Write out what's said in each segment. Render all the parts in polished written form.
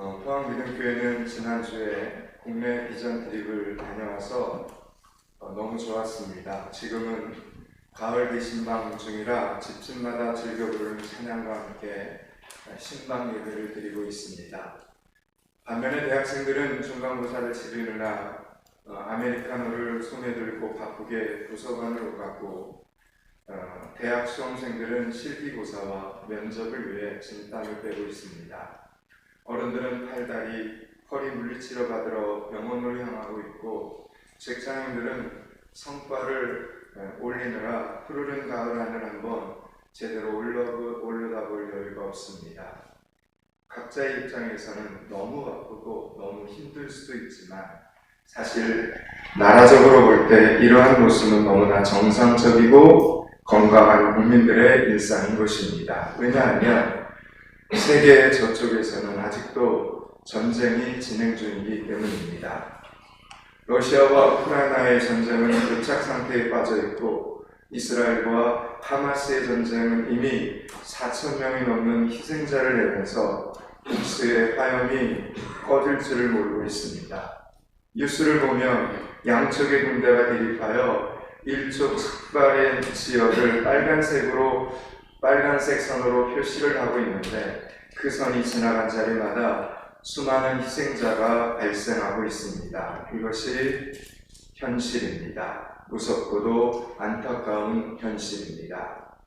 포항믿음교회는 지난주에 국내 비전 트립을 다녀와서 너무 좋았습니다. 지금은 가을 대신방 중이라 집집마다 즐겨 부르는 찬양과 함께 신방 예배를 드리고 있습니다. 반면에 대학생들은 중간고사를 치르느라 아메리카노를 손에 들고 바쁘게 도서관을 오갔고, 대학 수험생들은 실기고사와 면접을 위해 진땀을 빼고 있습니다. 어른들은 팔다리, 허리 물리치료 받으러 병원을 향하고 있고, 직장인들은 성과를 올리느라 푸르른 가을 하늘 한번 제대로 올려다볼 여유가 없습니다. 각자의 입장에서는 너무 바쁘고 너무 힘들 수도 있지만, 사실 나라적으로 볼 때 이러한 모습은 너무나 정상적이고 건강한 국민들의 일상인 것입니다. 왜냐하면 세계 저쪽에서는 아직도 전쟁이 진행 중이기 때문입니다. 러시아와 우크라이나의 전쟁은 교착 상태에 빠져 있고, 이스라엘과 하마스의 전쟁은 이미 4,000명이 넘는 희생자를 내면서 국수의 화염이 꺼질 줄을 모르고 있습니다. 뉴스를 보면 양쪽의 군대가 대립하여 일촉 삭발의 지역을 빨간색 선으로 표시를 하고 있는데, 그 선이 지나간 자리마다 수많은 희생자가 발생하고 있습니다. 이것이 현실입니다. 무섭고도 안타까운 현실입니다.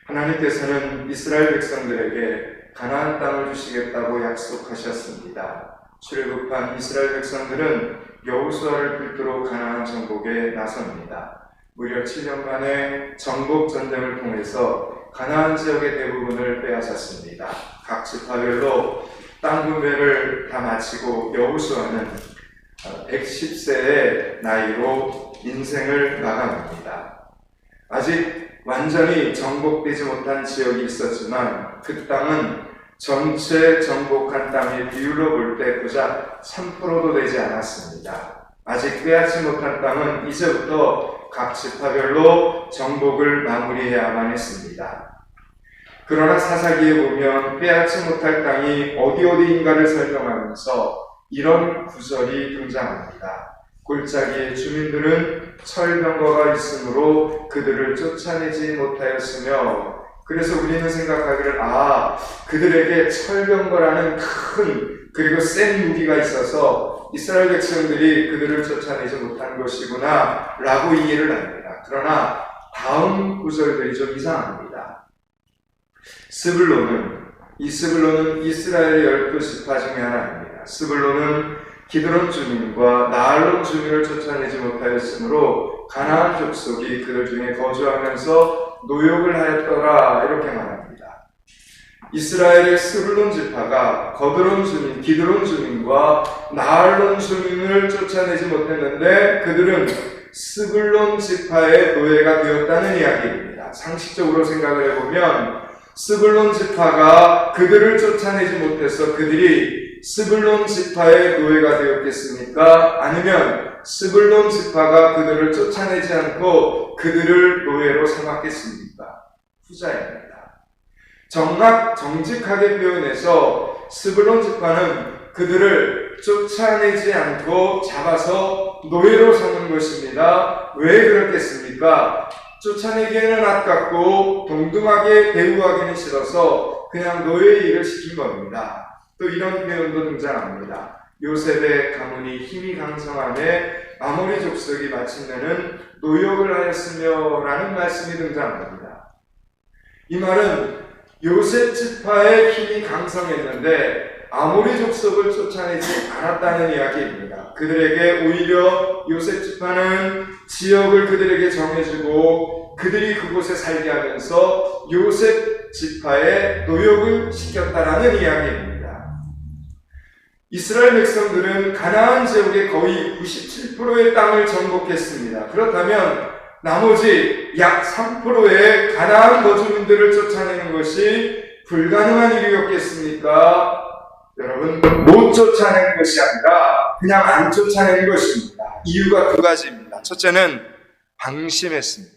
하나님께서는 이스라엘 백성들에게 가나안 땅을 주시겠다고 약속하셨습니다. 출애굽한 이스라엘 백성들은 여호수아를 필두로 가나안 정복에 나섭니다. 무려 7년 만에 정복 전쟁을 통해서 가나안 지역의 대부분을 빼앗았습니다. 각 지파별로 땅 분배를 다 마치고 여호수아는 110세의 나이로 인생을 마감합니다. 아직 완전히 정복되지 못한 지역이 있었지만, 그 땅은 전체 정복한 땅의 비율로 볼 때 고작 3%도 되지 않았습니다. 아직 빼앗지 못한 땅은 이제부터 각 지파별로 정복을 마무리해야만 했습니다. 그러나 사사기에 보면 빼앗지 못할 땅이 어디인가를 설명하면서 이런 구절이 등장합니다. 골짜기의 주민들은 철병거가 있으므로 그들을 쫓아내지 못하였으며, 그래서 우리는 생각하기를 그들에게 철병거라는 큰 그리고 센 무기가 있어서 이스라엘 백성들이 그들을 쫓아내지 못한 것이구나 라고 이해를 합니다. 그러나 다음 구절들이 좀 이상합니다. 스불론은 이스라엘의 12지파 중에 하나입니다. 스불론은 기드론 주민과 나알론 주민을 쫓아내지 못하였으므로 가나안 족속이 그들 중에 거주하면서 노역을 하였더라, 이렇게 말합니다. 이스라엘의 스불론 지파가 기드론 주민과 나알론 주민을 쫓아내지 못했는데 그들은 스불론 지파의 노예가 되었다는 이야기입니다. 상식적으로 생각을 해보면 스불론 지파가 그들을 쫓아내지 못해서 그들이 스불론 지파의 노예가 되었겠습니까? 아니면 스불론 지파가 그들을 쫓아내지 않고 그들을 노예로 삼았겠습니까? 후자입니다. 정직하게 표현해서 스불론 지파는 그들을 쫓아내지 않고 잡아서 노예로 삼은 것입니다. 왜 그렇겠습니까? 쫓아내기에는 아깝고 동등하게 대우하기는 싫어서 그냥 노예 일을 시킨 겁니다. 또 이런 표현도 등장합니다. 요셉의 가문이 힘이 강성함에 아모리 족속이 마침내는 노역을 하였으며 라는 말씀이 등장합니다. 이 말은 요셉 지파의 힘이 강성했는데 아모리 족속을 쫓아내지 않았다는 이야기입니다. 그들에게 오히려 요셉 지파는 지역을 그들에게 정해주고 그들이 그곳에 살게 하면서 요셉 지파의 노역을 시켰다라는 이야기입니다. 이스라엘 백성들은 가나안 지역의 거의 97%의 땅을 정복했습니다. 그렇다면 나머지 약 3%의 가나안 거주민들을 쫓아내는 것이 불가능한 일이었겠습니까? 여러분, 못 쫓아내는 것이 아니라 그냥 안 쫓아내는 것입니다. 이유가 두 가지입니다. 첫째는 방심했습니다.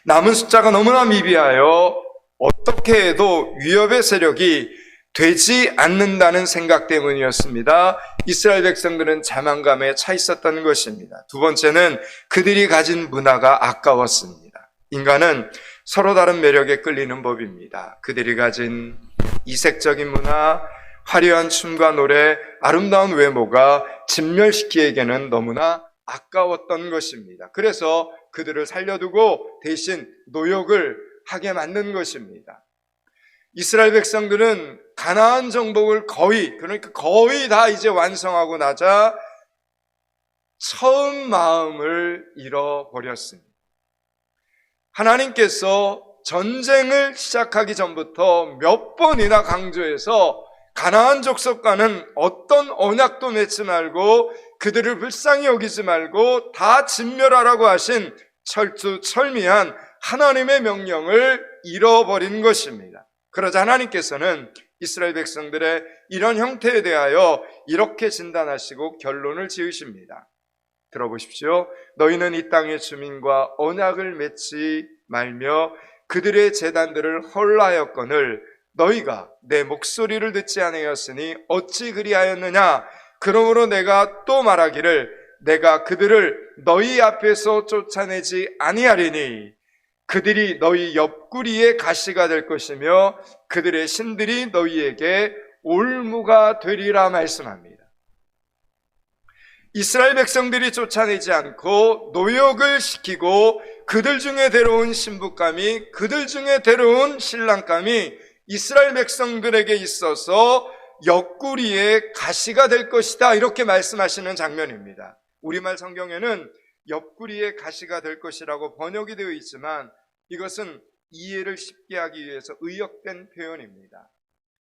남은 숫자가 너무나 미비하여 어떻게 해도 위협의 세력이 되지 않는다는 생각 때문이었습니다. 이스라엘 백성들은 자만감에 차 있었던 것입니다. 두 번째는 그들이 가진 문화가 아까웠습니다. 인간은 서로 다른 매력에 끌리는 법입니다. 그들이 가진 이색적인 문화, 화려한 춤과 노래, 아름다운 외모가 진멸시키에게는 너무나 아까웠던 것입니다. 그래서 그들을 살려두고 대신 노역을 하게 만든 것입니다. 이스라엘 백성들은 가나안 정복을 거의 다 이제 완성하고 나자 처음 마음을 잃어버렸습니다. 하나님께서 전쟁을 시작하기 전부터 몇 번이나 강조해서 가나안 족속과는 어떤 언약도 맺지 말고 그들을 불쌍히 여기지 말고 다 진멸하라고 하신 철두철미한 하나님의 명령을 잃어버린 것입니다. 그러자 하나님께서는 이스라엘 백성들의 이런 형태에 대하여 이렇게 진단하시고 결론을 지으십니다. 들어보십시오. 너희는 이 땅의 주민과 언약을 맺지 말며 그들의 제단들을 헐라하였거늘 너희가 내 목소리를 듣지 아니하였으니 어찌 그리하였느냐. 그러므로 내가 또 말하기를 내가 그들을 너희 앞에서 쫓아내지 아니하리니 그들이 너희 옆구리의 가시가 될 것이며 그들의 신들이 너희에게 올무가 되리라 말씀합니다. 이스라엘 백성들이 쫓아내지 않고 노역을 시키고 그들 중에 데려온 신부감이, 그들 중에 데려온 신랑감이 이스라엘 백성들에게 있어서 옆구리의 가시가 될 것이다, 이렇게 말씀하시는 장면입니다. 우리말 성경에는 옆구리의 가시가 될 것이라고 번역이 되어 있지만 이것은 이해를 쉽게 하기 위해서 의역된 표현입니다.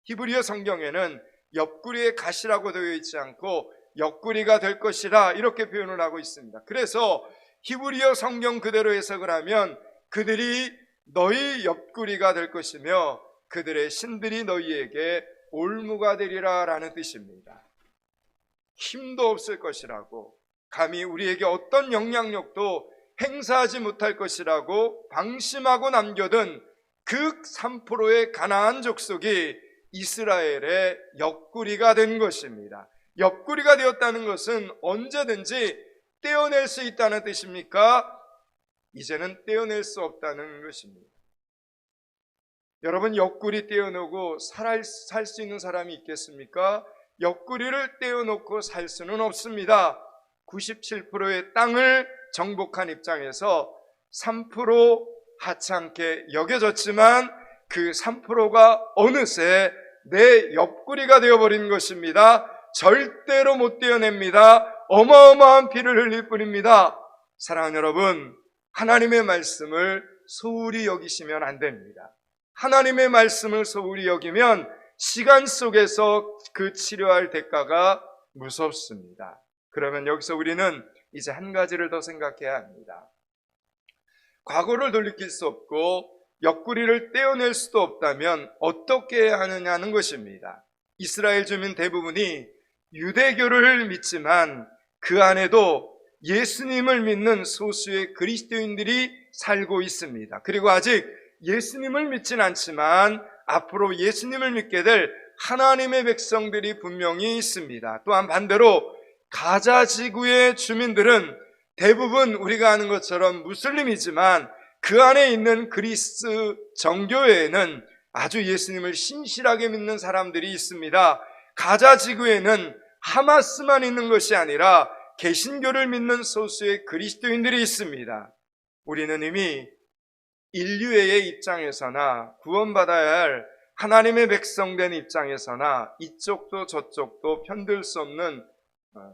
히브리어 성경에는 옆구리의 가시라고 되어 있지 않고 옆구리가 될 것이라 이렇게 표현을 하고 있습니다. 그래서 히브리어 성경 그대로 해석을 하면 그들이 너희 옆구리가 될 것이며 그들의 신들이 너희에게 올무가 되리라 라는 뜻입니다. 힘도 없을 것이라고, 감히 우리에게 어떤 영향력도 행사하지 못할 것이라고 방심하고 남겨둔 그 3%의 가나안 족속이 이스라엘의 옆구리가 된 것입니다. 옆구리가 되었다는 것은 언제든지 떼어낼 수 있다는 뜻입니까? 이제는 떼어낼 수 없다는 것입니다. 여러분, 옆구리 떼어놓고 살 수 있는 사람이 있겠습니까? 옆구리를 떼어놓고 살 수는 없습니다. 97%의 땅을 정복한 입장에서 3% 하찮게 여겨졌지만 그 3%가 어느새 내 옆구리가 되어버린 것입니다. 절대로 못 떼어냅니다. 어마어마한 피를 흘릴 뿐입니다. 사랑하는 여러분, 하나님의 말씀을 소홀히 여기시면 안 됩니다. 하나님의 말씀을 소홀히 여기면 시간 속에서 그 치료할 대가가 무섭습니다. 그러면 여기서 우리는 이제 한 가지를 더 생각해야 합니다. 과거를 돌이킬 수 없고 옆구리를 떼어낼 수도 없다면 어떻게 해야 하느냐는 것입니다. 이스라엘 주민 대부분이 유대교를 믿지만 그 안에도 예수님을 믿는 소수의 그리스도인들이 살고 있습니다. 그리고 아직 예수님을 믿진 않지만 앞으로 예수님을 믿게 될 하나님의 백성들이 분명히 있습니다. 또한 반대로 가자 지구의 주민들은 대부분 우리가 아는 것처럼 무슬림이지만 그 안에 있는 그리스 정교회에는 아주 예수님을 신실하게 믿는 사람들이 있습니다. 가자 지구에는 하마스만 있는 것이 아니라 개신교를 믿는 소수의 그리스도인들이 있습니다. 우리는 이미 인류의 입장에서나 구원받아야 할 하나님의 백성된 입장에서나 이쪽도 저쪽도 편들 수 없는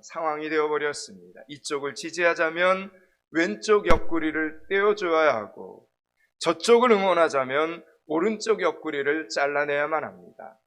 상황이 되어버렸습니다. 이쪽을 지지하자면 왼쪽 옆구리를 떼어줘야 하고 저쪽을 응원하자면 오른쪽 옆구리를 잘라내야만 합니다.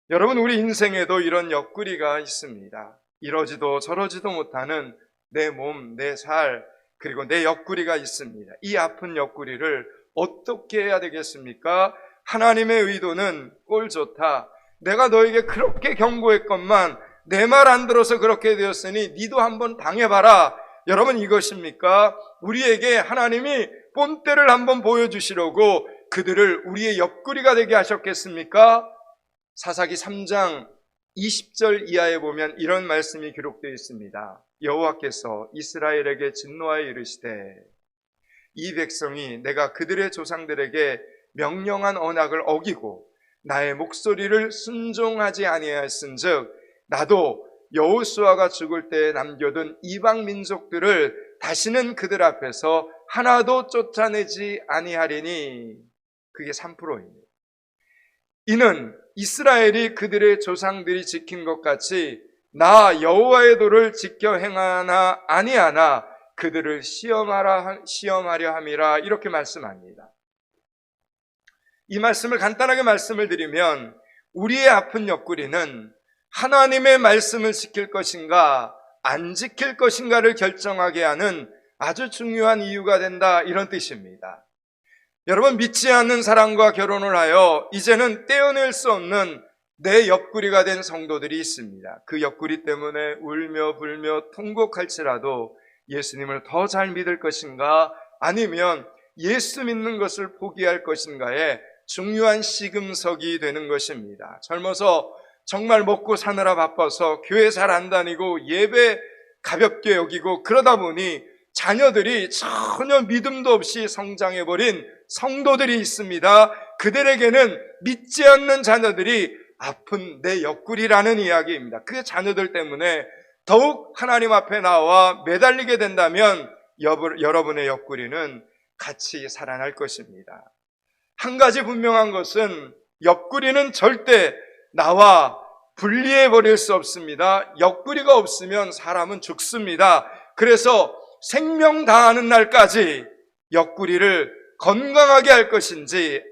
여러분, 우리 인생에도 이런 옆구리가 있습니다. 이러지도 저러지도 못하는 내 몸, 내 살, 그리고 내 옆구리가 있습니다. 이 아픈 옆구리를 어떻게 해야 되겠습니까? 하나님의 의도는 꼴 좋다. 내가 너에게 그렇게 경고했건만 내 말 안 들어서 그렇게 되었으니 니도 한번 당해봐라. 여러분, 이것입니까? 우리에게 하나님이 본때를 한번 보여주시려고 그들을 우리의 옆구리가 되게 하셨겠습니까? 사사기 3장 20절 이하에 보면 이런 말씀이 기록되어 있습니다. 여호와께서 이스라엘에게 진노하여 이르시되 이 백성이 내가 그들의 조상들에게 명령한 언약을 어기고 나의 목소리를 순종하지 아니하였은즉 나도 여호수아가 죽을 때에 남겨둔 이방 민족들을 다시는 그들 앞에서 하나도 쫓아내지 아니하리니. 그게 3%입니다. 이는 이스라엘이 그들의 조상들이 지킨 것 같이 나 여호와의 도를 지켜 행하나 아니하나 그들을 시험하려 함이라, 이렇게 말씀합니다. 이 말씀을 간단하게 말씀을 드리면 우리의 아픈 옆구리는 하나님의 말씀을 지킬 것인가 안 지킬 것인가를 결정하게 하는 아주 중요한 이유가 된다, 이런 뜻입니다. 여러분, 믿지 않는 사람과 결혼을 하여 이제는 떼어낼 수 없는 내 옆구리가 된 성도들이 있습니다. 그 옆구리 때문에 울며 불며 통곡할지라도 예수님을 더 잘 믿을 것인가 아니면 예수 믿는 것을 포기할 것인가에 중요한 시금석이 되는 것입니다. 젊어서 정말 먹고 사느라 바빠서 교회 잘 안 다니고 예배 가볍게 여기고 그러다 보니 자녀들이 전혀 믿음도 없이 성장해버린 성도들이 있습니다. 그들에게는 믿지 않는 자녀들이 아픈 내 옆구리라는 이야기입니다. 그 자녀들 때문에 더욱 하나님 앞에 나와 매달리게 된다면 여러분의 옆구리는 같이 살아날 것입니다. 한 가지 분명한 것은 옆구리는 절대 나와 분리해버릴 수 없습니다. 옆구리가 없으면 사람은 죽습니다. 그래서 생명 다하는 날까지 옆구리를 건강하게 할 것인지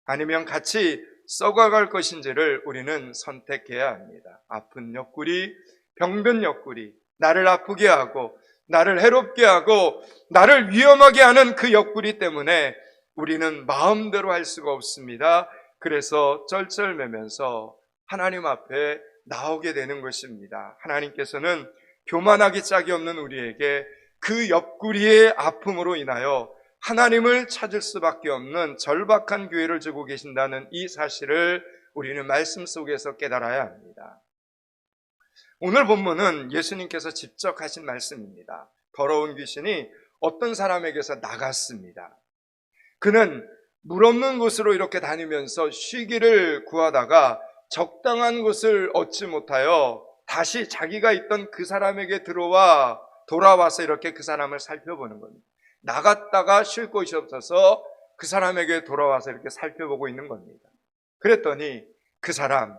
아니면 같이 썩어갈 것인지를 우리는 선택해야 합니다. 아픈 옆구리, 병든 옆구리, 나를 아프게 하고 나를 해롭게 하고 나를 위험하게 하는 그 옆구리 때문에 우리는 마음대로 할 수가 없습니다. 그래서 쩔쩔매면서 하나님 앞에 나오게 되는 것입니다. 하나님께서는 교만하기 짝이 없는 우리에게 그 옆구리의 아픔으로 인하여 하나님을 찾을 수밖에 없는 절박한 기회를 주고 계신다는 이 사실을 우리는 말씀 속에서 깨달아야 합니다. 오늘 본문은 예수님께서 직접 하신 말씀입니다. 더러운 귀신이 어떤 사람에게서 나갔습니다. 그는 물 없는 곳으로 이렇게 다니면서 쉬기를 구하다가 적당한 곳을 얻지 못하여 다시 자기가 있던 그 사람에게 돌아와서 이렇게 그 사람을 살펴보는 겁니다. 나갔다가 쉴 곳이 없어서 그 사람에게 돌아와서 이렇게 살펴보고 있는 겁니다. 그랬더니 그 사람,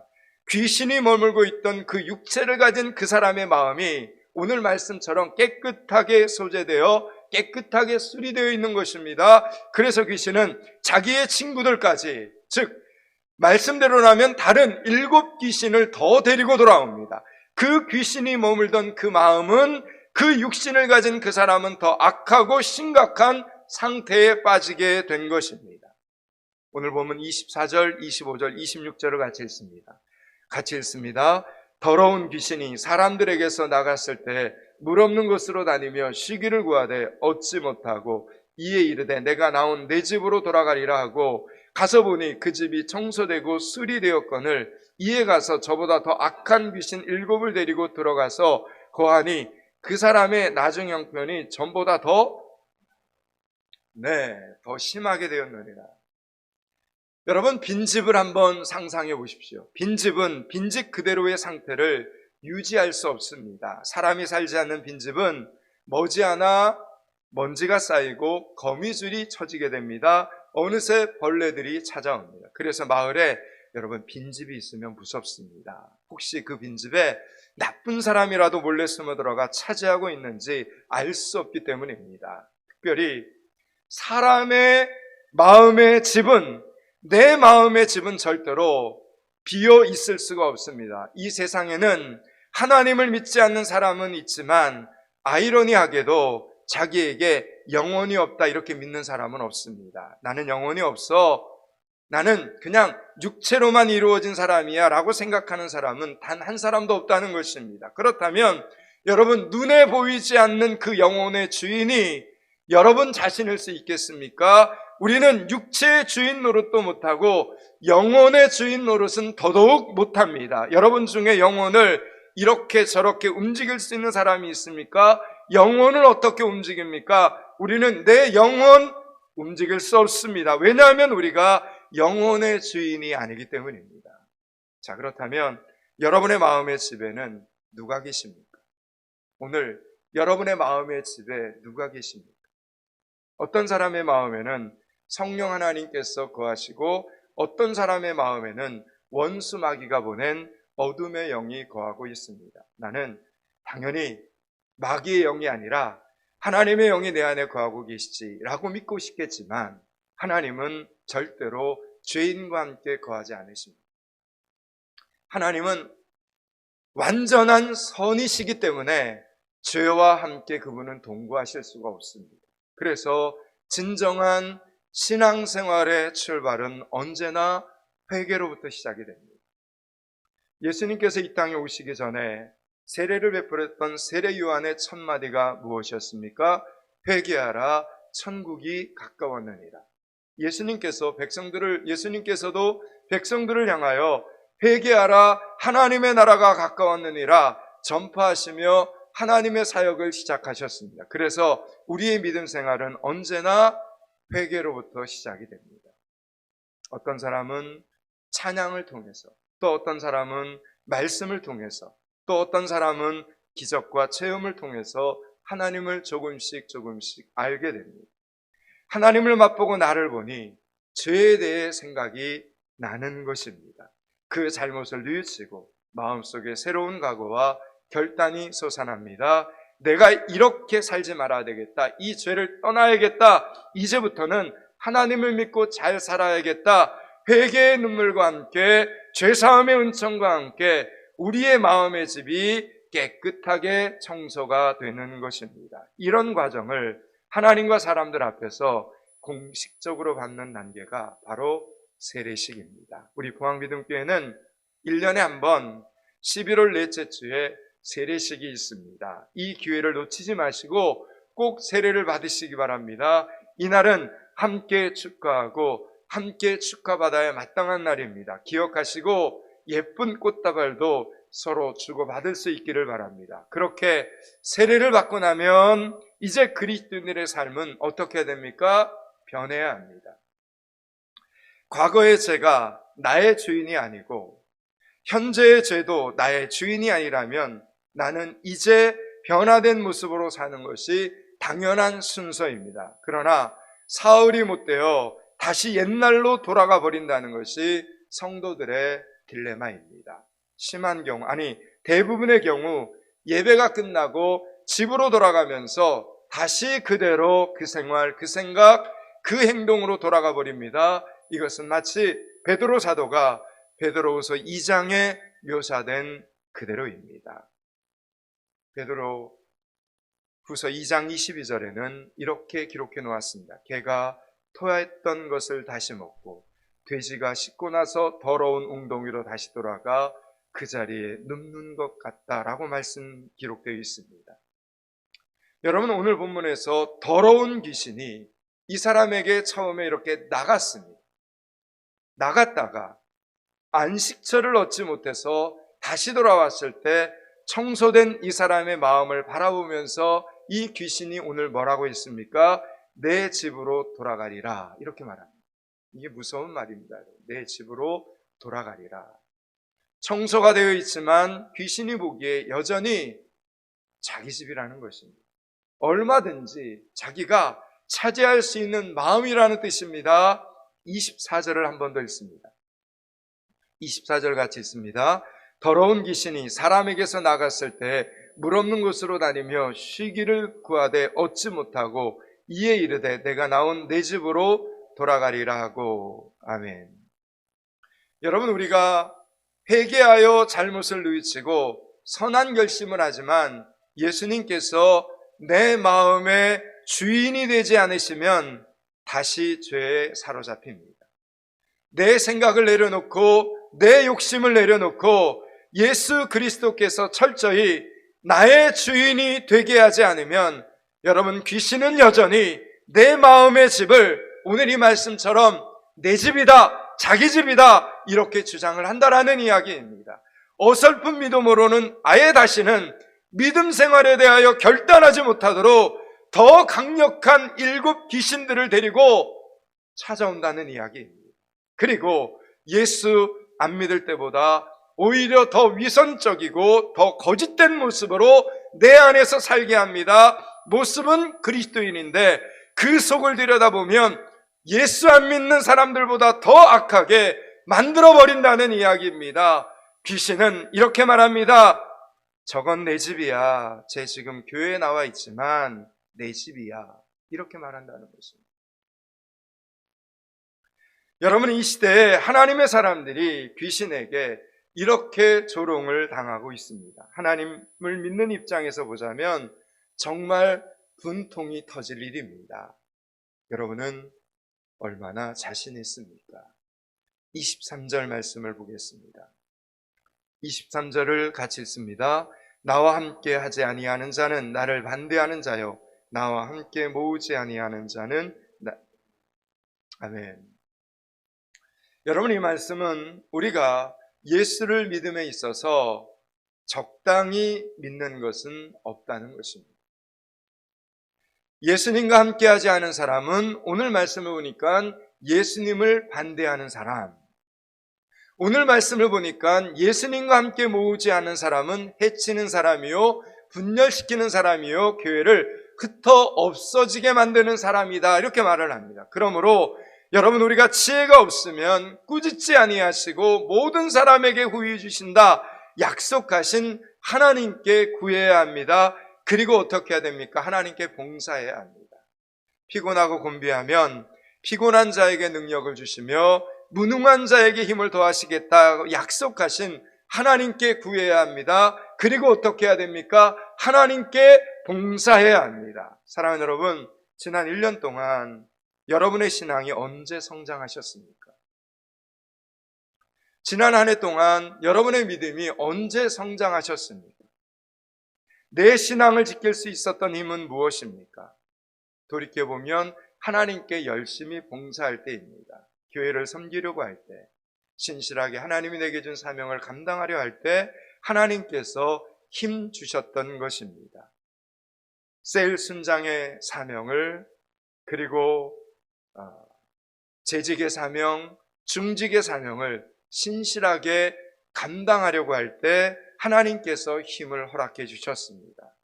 귀신이 머물고 있던 그 육체를 가진 그 사람의 마음이 오늘 말씀처럼 깨끗하게 소재되어 깨끗하게 수리되어 있는 것입니다. 그래서 귀신은 자기의 친구들까지, 즉 말씀대로라면 다른 7 귀신을 더 데리고 돌아옵니다. 그 귀신이 머물던 그 마음은, 그 육신을 가진 그 사람은 더 악하고 심각한 상태에 빠지게 된 것입니다. 오늘 보면 24절, 25절, 26절을 같이 읽습니다. 더러운 귀신이 사람들에게서 나갔을 때 물 없는 곳으로 다니며 쉬기를 구하되 얻지 못하고 이에 이르되 내가 나온 내 집으로 돌아가리라 하고 가서 보니 그 집이 청소되고 수리되었거늘 이에 가서 저보다 더 악한 귀신 7을 데리고 들어가서 거하니 그 사람의 나중 형편이 전보다 더 심하게 되었느니라. 여러분, 빈집을 한번 상상해 보십시오. 빈집은 빈집 그대로의 상태를 유지할 수 없습니다. 사람이 살지 않는 빈집은 머지않아 먼지가 쌓이고 거미줄이 쳐지게 됩니다. 어느새 벌레들이 찾아옵니다. 그래서 마을에 여러분 빈집이 있으면 무섭습니다. 혹시 그 빈집에 나쁜 사람이라도 몰래 숨어 들어가 차지하고 있는지 알 수 없기 때문입니다. 특별히 사람의 마음의 집은, 내 마음의 집은 절대로 비어 있을 수가 없습니다. 이 세상에는 하나님을 믿지 않는 사람은 있지만 아이러니하게도 자기에게 영혼이 없다 이렇게 믿는 사람은 없습니다. 나는 영혼이 없어, 나는 그냥 육체로만 이루어진 사람이야 라고 생각하는 사람은 단 한 사람도 없다는 것입니다. 그렇다면 여러분, 눈에 보이지 않는 그 영혼의 주인이 여러분 자신일 수 있겠습니까? 우리는 육체의 주인 노릇도 못하고 영혼의 주인 노릇은 더더욱 못합니다. 여러분 중에 영혼을 이렇게 저렇게 움직일 수 있는 사람이 있습니까? 영혼을 어떻게 움직입니까? 우리는 내 영혼 움직일 수 없습니다. 왜냐하면 우리가 영혼의 주인이 아니기 때문입니다. 자, 그렇다면 여러분의 마음의 집에는 누가 계십니까? 오늘 여러분의 마음의 집에 누가 계십니까? 어떤 사람의 마음에는 성령 하나님께서 거하시고 어떤 사람의 마음에는 원수 마귀가 보낸 어둠의 영이 거하고 있습니다. 나는 당연히 마귀의 영이 아니라 하나님의 영이 내 안에 거하고 계시지라고 믿고 싶겠지만 하나님은 절대로 죄인과 함께 거하지 않으십니다. 하나님은 완전한 선이시기 때문에 죄와 함께 그분은 동거하실 수가 없습니다. 그래서 진정한 신앙생활의 출발은 언제나 회개로부터 시작이 됩니다. 예수님께서 이 땅에 오시기 전에 세례를 베풀었던 세례 요한의 첫 마디가 무엇이었습니까? 회개하라, 천국이 가까웠느니라. 예수님께서도 백성들을 향하여 회개하라, 하나님의 나라가 가까웠느니라 전파하시며 하나님의 사역을 시작하셨습니다. 그래서 우리의 믿음 생활은 언제나 회개로부터 시작이 됩니다. 어떤 사람은 찬양을 통해서, 또 어떤 사람은 말씀을 통해서, 또 어떤 사람은 기적과 체험을 통해서 하나님을 조금씩 알게 됩니다. 하나님을 맛보고 나를 보니 죄에 대해 생각이 나는 것입니다. 그 잘못을 뉘우치고 마음속에 새로운 각오와 결단이 솟아납니다. 내가 이렇게 살지 말아야 되겠다. 이 죄를 떠나야겠다. 이제부터는 하나님을 믿고 잘 살아야겠다. 회개의 눈물과 함께 죄사함의 은총과 함께 우리의 마음의 집이 깨끗하게 청소가 되는 것입니다. 이런 과정을 하나님과 사람들 앞에서 공식적으로 받는 단계가 바로 세례식입니다. 우리 포항미등교회는 1년에 한 번 11월 넷째 주에 세례식이 있습니다. 이 기회를 놓치지 마시고 꼭 세례를 받으시기 바랍니다. 이날은 함께 축하하고 함께 축하받아야 마땅한 날입니다. 기억하시고 예쁜 꽃다발도 서로 주고받을 수 있기를 바랍니다. 그렇게 세례를 받고 나면 이제 그리스도인들의 삶은 어떻게 됩니까? 변해야 합니다. 과거의 죄가 나의 주인이 아니고 현재의 죄도 나의 주인이 아니라면 나는 이제 변화된 모습으로 사는 것이 당연한 순서입니다. 그러나 사흘이 못되어 다시 옛날로 돌아가 버린다는 것이 성도들의 딜레마입니다. 심한 경우, 대부분의 경우 예배가 끝나고 집으로 돌아가면서 다시 그대로 그 생활, 그 생각, 그 행동으로 돌아가 버립니다. 이것은 마치 베드로 사도가 베드로후서 2장에 묘사된 그대로입니다. 베드로후서 2장 22절에는 이렇게 기록해 놓았습니다. 개가 토했던 것을 다시 먹고 돼지가 씻고 나서 더러운 웅덩이로 다시 돌아가 그 자리에 눕는 것 같다라고 말씀 기록되어 있습니다. 여러분, 오늘 본문에서 더러운 귀신이 이 사람에게 처음에 이렇게 나갔습니다. 나갔다가 안식처를 얻지 못해서 다시 돌아왔을 때 청소된 이 사람의 마음을 바라보면서 이 귀신이 오늘 뭐라고 했습니까? 내 집으로 돌아가리라, 이렇게 말합니다. 이게 무서운 말입니다. 내 집으로 돌아가리라. 청소가 되어 있지만 귀신이 보기에 여전히 자기 집이라는 것입니다. 얼마든지 자기가 차지할 수 있는 마음이라는 뜻입니다. 24절을 한 번 더 읽습니다. 24절 같이 있습니다. 더러운 귀신이 사람에게서 나갔을 때 물 없는 곳으로 다니며 쉬기를 구하되 얻지 못하고 이에 이르되 내가 나온 내 집으로 돌아가리라 하고. 아멘. 여러분, 우리가 회개하여 잘못을 뉘우치고 선한 결심을 하지만 예수님께서 내 마음의 주인이 되지 않으시면 다시 죄에 사로잡힙니다. 내 생각을 내려놓고 내 욕심을 내려놓고 예수 그리스도께서 철저히 나의 주인이 되게 하지 않으면 여러분, 귀신은 여전히 내 마음의 집을 오늘 이 말씀처럼 내 집이다, 자기 집이다 이렇게 주장을 한다라는 이야기입니다. 어설픈 믿음으로는 아예 다시는 믿음 생활에 대하여 결단하지 못하도록 더 강력한 7 귀신들을 데리고 찾아온다는 이야기입니다. 그리고 예수 안 믿을 때보다 오히려 더 위선적이고 더 거짓된 모습으로 내 안에서 살게 합니다. 모습은 그리스도인인데 그 속을 들여다보면 예수 안 믿는 사람들보다 더 악하게 만들어버린다는 이야기입니다. 귀신은 이렇게 말합니다. 저건 내 집이야. 쟤 지금 교회에 나와 있지만 내 집이야. 이렇게 말한다는 것입니다. 여러분, 이 시대에 하나님의 사람들이 귀신에게 이렇게 조롱을 당하고 있습니다. 하나님을 믿는 입장에서 보자면 정말 분통이 터질 일입니다. 여러분은 얼마나 자신 있습니까? 23절 말씀을 보겠습니다. 23절을 같이 읽습니다. 나와 함께 하지 아니하는 자는 나를 반대하는 자요, 나와 함께 모으지 아니하는 자는 아멘. 여러분, 이 말씀은 우리가 예수를 믿음에 있어서 적당히 믿는 것은 없다는 것입니다. 예수님과 함께하지 않은 사람은 오늘 말씀을 보니까 예수님을 반대하는 사람, 오늘 말씀을 보니까 예수님과 함께 모으지 않는 사람은 해치는 사람이요, 분열시키는 사람이요, 교회를 흩어 없어지게 만드는 사람이다, 이렇게 말을 합니다. 그러므로 여러분, 우리가 지혜가 없으면 꾸짖지 아니하시고 모든 사람에게 후히 주신다 약속하신 하나님께 구해야 합니다. 그리고 어떻게 해야 됩니까? 하나님께 봉사해야 합니다. 피곤하고 곤비하면 피곤한 자에게 능력을 주시며 무능한 자에게 힘을 더하시겠다 약속하신 하나님께 구해야 합니다. 그리고 어떻게 해야 됩니까? 하나님께 봉사해야 합니다. 사랑하는 여러분, 지난 1년 동안 여러분의 신앙이 언제 성장하셨습니까? 지난 한 해 동안 여러분의 믿음이 언제 성장하셨습니까? 내 신앙을 지킬 수 있었던 힘은 무엇입니까? 돌이켜보면 하나님께 열심히 봉사할 때입니다. 교회를 섬기려고 할 때, 신실하게 하나님이 내게 준 사명을 감당하려 할 때 하나님께서 힘 주셨던 것입니다. 셀 순장의 사명을, 그리고 재직의 사명, 중직의 사명을 신실하게 감당하려고 할 때 하나님께서 힘을 허락해 주셨습니다.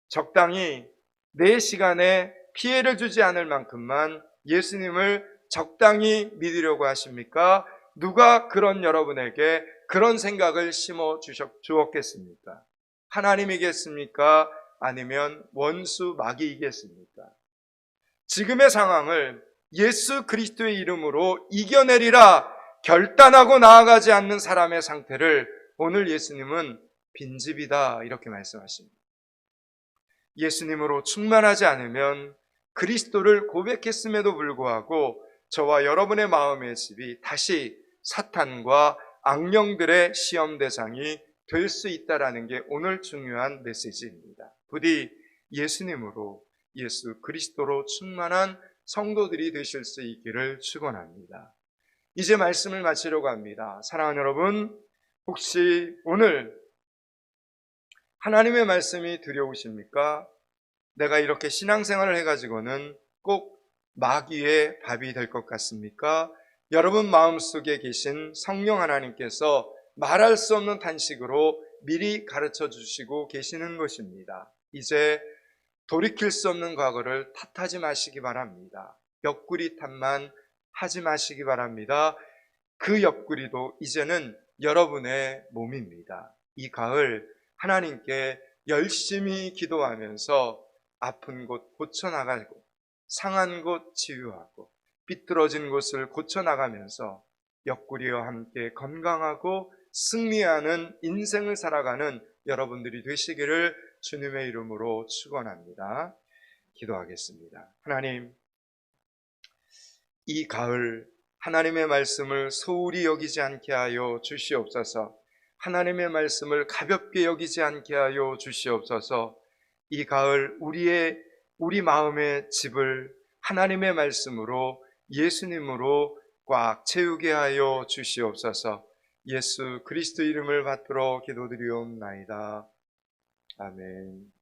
적당히 내 시간에 피해를 주지 않을 만큼만 예수님을 적당히 믿으려고 하십니까? 누가 그런 여러분에게 그런 생각을 심어 주었겠습니까? 하나님이겠습니까? 아니면 원수 마귀이겠습니까? 지금의 상황을 예수 그리스도의 이름으로 이겨내리라 결단하고 나아가지 않는 사람의 상태를 오늘 예수님은 빈집이다 이렇게 말씀하십니다. 예수님으로 충만하지 않으면 그리스도를 고백했음에도 불구하고 저와 여러분의 마음의 집이 다시 사탄과 악령들의 시험 대상이 될 수 있다는 게 오늘 중요한 메시지입니다. 부디 예수님으로, 예수 그리스도로 충만한 성도들이 되실 수 있기를 축원합니다. 이제 말씀을 마치려고 합니다. 사랑하는 여러분, 혹시 오늘 하나님의 말씀이 두려우십니까? 내가 이렇게 신앙생활을 해가지고는 꼭 마귀의 밥이 될 것 같습니까? 여러분 마음속에 계신 성령 하나님께서 말할 수 없는 탄식으로 미리 가르쳐 주시고 계시는 것입니다. 이제 돌이킬 수 없는 과거를 탓하지 마시기 바랍니다. 옆구리 탓만 하지 마시기 바랍니다. 그 옆구리도 이제는 여러분의 몸입니다. 이 가을 하나님께 열심히 기도하면서 아픈 곳 고쳐나가고 상한 곳 치유하고 삐뚤어진 곳을 고쳐나가면서 옆구리와 함께 건강하고 승리하는 인생을 살아가는 여러분들이 되시기를 주님의 이름으로 축원합니다. 기도하겠습니다. 하나님, 이 가을 하나님의 말씀을 소홀히 여기지 않게 하여 주시옵소서. 하나님의 말씀을 가볍게 여기지 않게 하여 주시옵소서. 이 가을 우리 마음의 집을 하나님의 말씀으로 예수님으로 꽉 채우게 하여 주시옵소서. 예수 그리스도 이름을 받들어 기도드리옵나이다. 아멘.